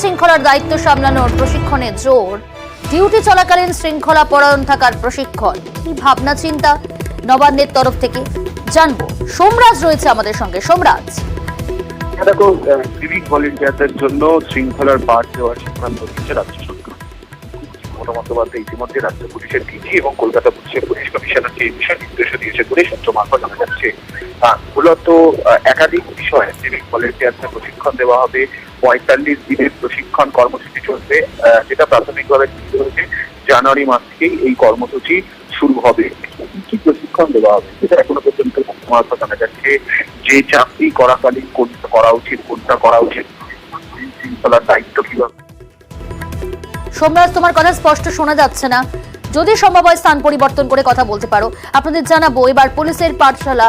শৃঙ্খলার দায়িত্ব সামলানোর প্রশিক্ষণে জোর, ডিউটি চলাকালীন শৃঙ্খলা পরায়ণ থাকার প্রশিক্ষণ, কি ভাবনা চিন্তা নবান্নের তরফ থেকে জানবো। সোমরাজ রয়েছে আমাদের সঙ্গে। সোমরাজ, দেখো, সিভিক ভলেন্টিয়ারদের জন্য শৃঙ্খলার পাঠ দেওয়ার সিদ্ধান্ত নিচ্ছে রাজ্য সরকার। মমতা বন্দ্যোপাধ্যায় ইতিমধ্যে রাজ্য পুলিশের ডিজি এবং কলকাতা পুলিশের পুলিশ কমিশনারকে এই বিষয়ে নির্দেশ দিয়েছে বলে সূত্র মারফত জানা যাচ্ছে। মূলত একাধিক বিষয়ে সিভিক ভলেন্টিয়ারদের প্রশিক্ষণ দেওয়া হবে। ৪৫ দিনের প্রশিক্ষণ কর্মসূচি চলবে, যেটা প্রাথমিকভাবে ঠিক হয়েছে জানুয়ারি মাস থেকেই এই কর্মসূচি শুরু হবে। কি প্রশিক্ষণ দেওয়া হবে সেটা এখনো পর্যন্ত মারফত জানা যাচ্ছে। যে চাকরি করাকালীন কোনটা করা উচিত, কোনটা করা উচিত, শৃঙ্খলার দায়িত্ব কিভাবে। সোমরাজ, তোমার কথা স্পষ্ট শোনা যাচ্ছে না, যদি সম্ভব হয় স্থান পরিবর্তন করে কথা বলতে পারো। আপনাদের জানাবো এবার পুলিশের পাঠশালা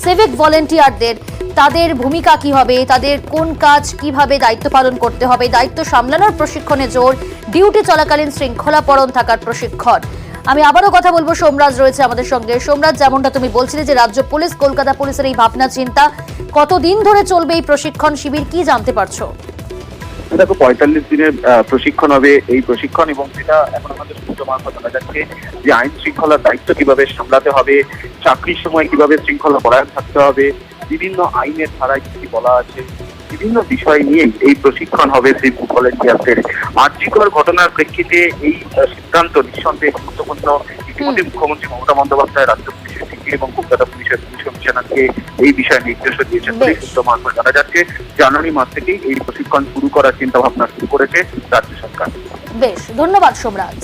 সিভিক ভলেন্টিয়ারদের তাদের ভূমিকা কি হবে, তাদের কোন কাজ কিভাবে দায়িত্ব পালন করতে হবে, দায়িত্ব সামলানোর প্রশিক্ষণে জোর, ডিউটি চলাকালীন শৃঙ্খলা পরণ থাকার প্রশিক্ষণ। আমি আবারও কথা বলবো, সোমরাজ রয়েছে আমাদের সঙ্গে। সোমরাজ, যেমনটা তুমি বলছিলে যে রাজ্য পুলিশ, কলকাতা পুলিশের এই ভাবনা চিন্তা, কতদিন ধরে চলবে এই প্রশিক্ষণ শিবির, কি জানতে পারছো? দেখো, ৪৫ দিনের প্রশিক্ষণ হবে এই প্রশিক্ষণ, এবং সেটা এখন আমাদের সূত্র মারফত জানা যাচ্ছে যে আইন শৃঙ্খলার দায়িত্ব কিভাবে সামলাতে হবে, চাকরির সময় কিভাবে শৃঙ্খলা পরায়ণ থাকতে হবে, বিভিন্ন আইনের ধারায় কি বলা আছে, বিভিন্ন বিষয় নিয়ে এই প্রশিক্ষণ হবে সিভিক ভলেন্টিয়ারদের। আর্যিকর ঘটনার প্রেক্ষিতে এই সিদ্ধান্ত নিঃসন্দেহে গুরুত্বপূর্ণ। ইতিমধ্যে মুখ্যমন্ত্রী মমতা বন্দ্যোপাধ্যায় রাজ্য পুলিশের ডিজি এবং কলকাতা পুলিশের পুলিশ কমিশনারকে এই বিষয়ে নির্দেশ দিয়েছেন বলে সূত্র মারফত জানা যাচ্ছে। জানুয়ারি মাস থেকেই এই প্রশিক্ষণ শুরু করার চিন্তা ভাবনা শুরু করেছে রাজ্য সরকার। বেশ, ধন্যবাদ সোমরাজ।